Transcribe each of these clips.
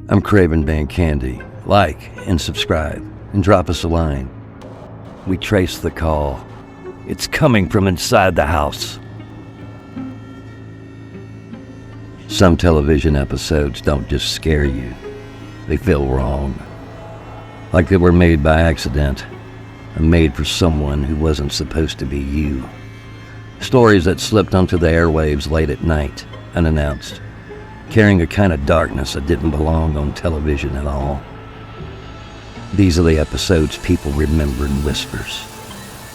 I'm Craven Van Candy. Like and subscribe and drop us a line. We trace the call. It's coming from inside the house. Some television episodes don't just scare you. They feel wrong. Like they were made by accident, or made for someone who wasn't supposed to be you. Stories that slipped onto the airwaves late at night, unannounced, carrying a kind of darkness that didn't belong on television at all. These are the episodes people remember in whispers.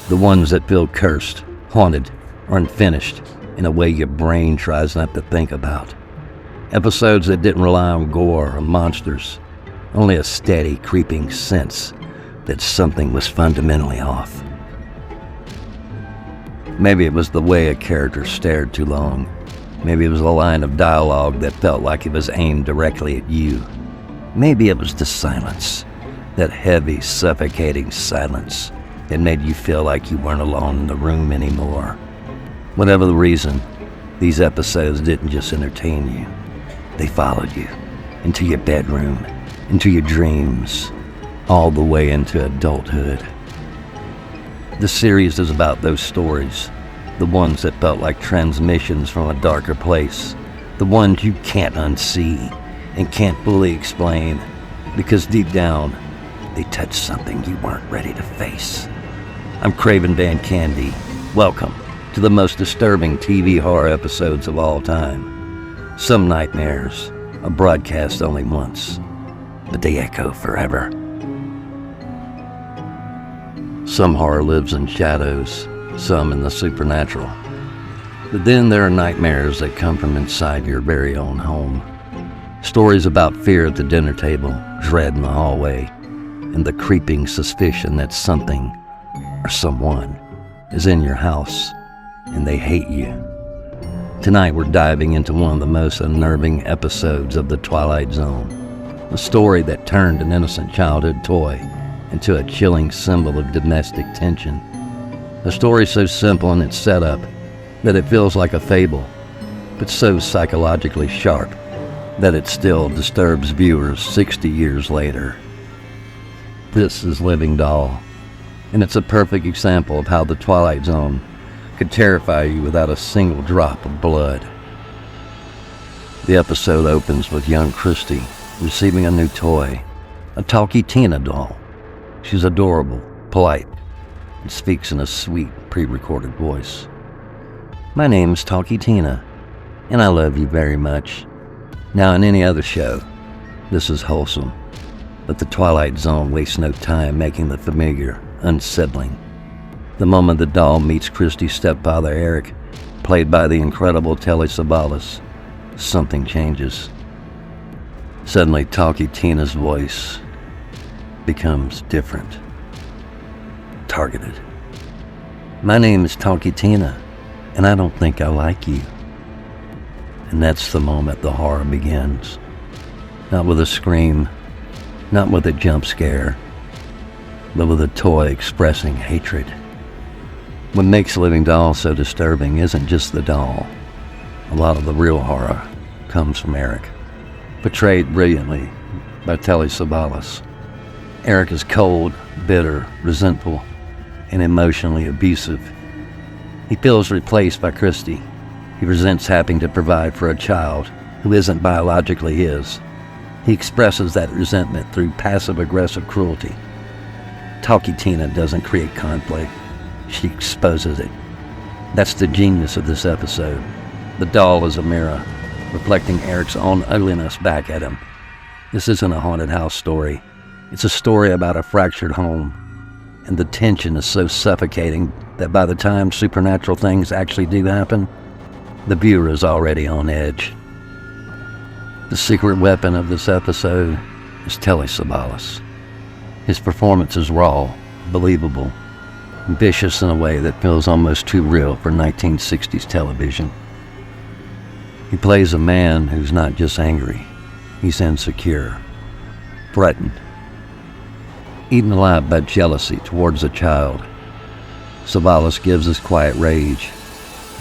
The ones that feel cursed, haunted, or unfinished in a way your brain tries not to think about. Episodes that didn't rely on gore or monsters, only a steady, creeping sense that something was fundamentally off. Maybe it was the way a character stared too long. Maybe it was a line of dialogue that felt like it was aimed directly at you. Maybe it was the silence, that heavy, suffocating silence that made you feel like you weren't alone in the room anymore. Whatever the reason, these episodes didn't just entertain you. They followed you into your bedroom, into your dreams, all the way into adulthood. The series is about those stories, the ones that felt like transmissions from a darker place, the ones you can't unsee and can't fully explain, because deep down, they touch something you weren't ready to face. I'm Craven Van Candy. Welcome to the most disturbing TV horror episodes of all time. Some nightmares are broadcast only once, but they echo forever. Some horror lives in shadows, some in the supernatural. But then there are nightmares that come from inside your very own home. Stories about fear at the dinner table, dread in the hallway, and the creeping suspicion that something or someone is in your house and they hate you. Tonight we're diving into one of the most unnerving episodes of the Twilight Zone, a story that turned an innocent childhood toy into a chilling symbol of domestic tension. A story so simple in its setup that it feels like a fable, but so psychologically sharp that it still disturbs viewers 60 years later. This is Living Doll, and it's a perfect example of how the Twilight Zone could terrify you without a single drop of blood. The episode opens with young Christy receiving a new toy, a Talky Tina doll. She's adorable, polite, and speaks in a sweet, pre-recorded voice. "My name's Talky Tina, and I love you very much." Now, in any other show, this is wholesome, but the Twilight Zone wastes no time making the familiar unsettling. The moment the doll meets Christy's stepfather, Eric, played by the incredible Telly Savalas, something changes. Suddenly, Talky Tina's voice becomes different, targeted. "My name is Talky Tina, and I don't think I like you." And that's the moment the horror begins. Not with a scream, not with a jump scare, but with a toy expressing hatred. What makes Living Doll so disturbing isn't just the doll. A lot of the real horror comes from Eric, portrayed brilliantly by Telly Savalas. Eric is cold, bitter, resentful, and emotionally abusive. He feels replaced by Christy. He resents having to provide for a child who isn't biologically his. He expresses that resentment through passive-aggressive cruelty. Talky Tina doesn't create conflict. She exposes it. That's the genius of this episode. The doll is a mirror, reflecting Eric's own ugliness back at him. This isn't a haunted house story. It's a story about a fractured home, and the tension is so suffocating that by the time supernatural things actually do happen, the viewer is already on edge. The secret weapon of this episode is Telly Savalas. His performance is raw, believable, vicious in a way that feels almost too real for 1960s television. He plays a man who's not just angry, he's insecure, threatened, eaten alive by jealousy towards a child. Savalas gives us quiet rage,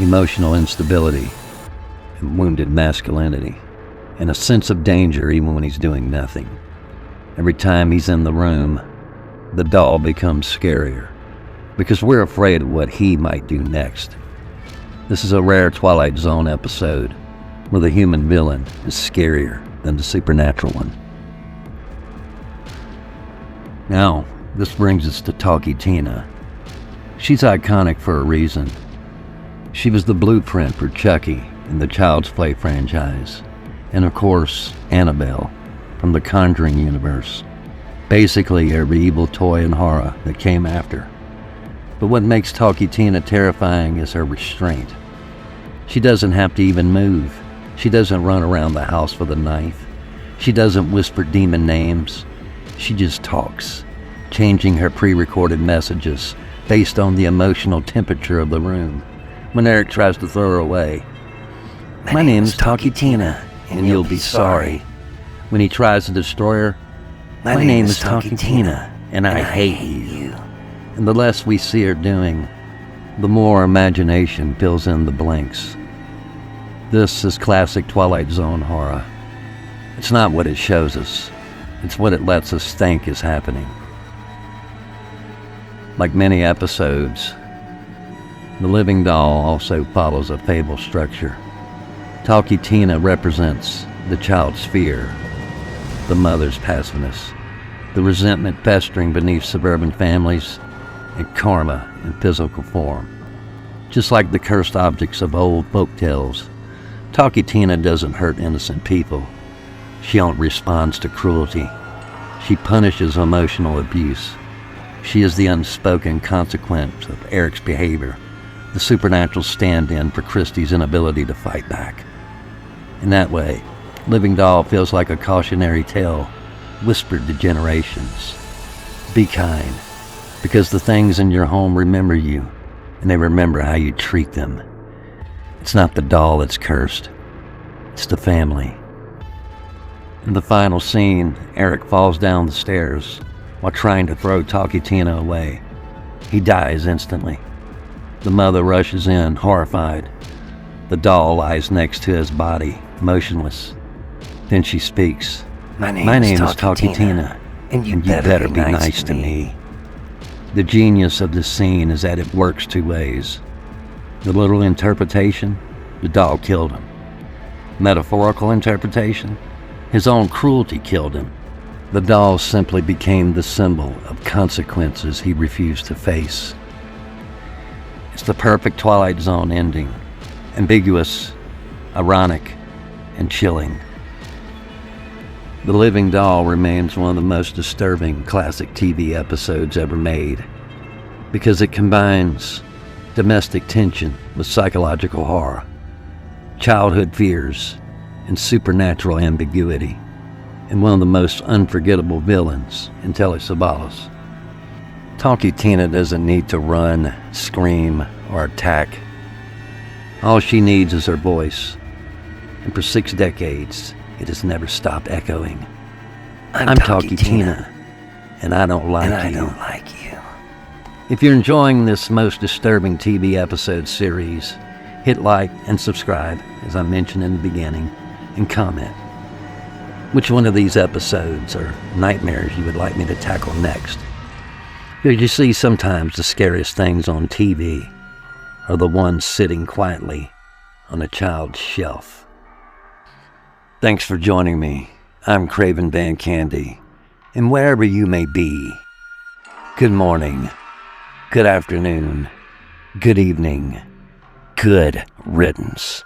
emotional instability, and wounded masculinity and a sense of danger even when he's doing nothing. Every time he's in the room, the doll becomes scarier because we're afraid of what he might do next. This is a rare Twilight Zone episode where the human villain is scarier than the supernatural one. Now, this brings us to Talky Tina. She's iconic for a reason. She was the blueprint for Chucky in the Child's Play franchise, and of course, Annabelle from the Conjuring universe. Basically, every evil toy and horror that came after. But what makes Talky Tina terrifying is her restraint. She doesn't have to even move. She doesn't run around the house with a knife. She doesn't whisper demon names. She just talks, changing her pre-recorded messages based on the emotional temperature of the room. When Eric tries to throw her away, "My name is Talky Tina, and you'll be sorry." When he tries to destroy her, "My name is Talky Tina, and I hate you." And the less we see her doing, the more imagination fills in the blanks. This is classic Twilight Zone horror. It's not what it shows us, it's what it lets us think is happening. Like many episodes, the living doll also follows a fable structure. Talky Tina represents the child's fear, the mother's passiveness, the resentment festering beneath suburban families, and karma in physical form. Just like the cursed objects of old folk tales, Talky Tina doesn't hurt innocent people. She only responds to cruelty. She punishes emotional abuse. She is the unspoken consequence of Eric's behavior, the supernatural stand-in for Christie's inability to fight back. In that way, Living Doll feels like a cautionary tale whispered to generations. Be kind, because the things in your home remember you, and they remember how you treat them. It's not the doll that's cursed, it's the family. In the final scene, Eric falls down the stairs while trying to throw Talky Tina away. He dies instantly. The mother rushes in, horrified. The doll lies next to his body, motionless. Then she speaks. My name is Talky Tina, and you better be nice to me." The genius of this scene is that it works two ways. The literal interpretation, the doll killed him. Metaphorical interpretation, his own cruelty killed him. The doll simply became the symbol of consequences he refused to face. It's the perfect Twilight Zone ending. Ambiguous, ironic, and chilling. The Living Doll remains one of the most disturbing classic TV episodes ever made because it combines domestic tension with psychological horror, childhood fears, and supernatural ambiguity, and one of the most unforgettable villains in telesavalas. Talky Tina doesn't need to run, scream, or attack. All she needs is her voice, and for 6 decades, it has never stopped echoing. I'm Talky Tina, and I don't like you. If you're enjoying this most disturbing TV episode series, hit like and subscribe, as I mentioned in the beginning, and comment. Which one of these episodes or nightmares you would like me to tackle next? Because you see, sometimes the scariest things on TV are the ones sitting quietly on a child's shelf. Thanks for joining me. I'm Craven Van Candy, and wherever you may be, good morning, good afternoon, good evening, good riddance.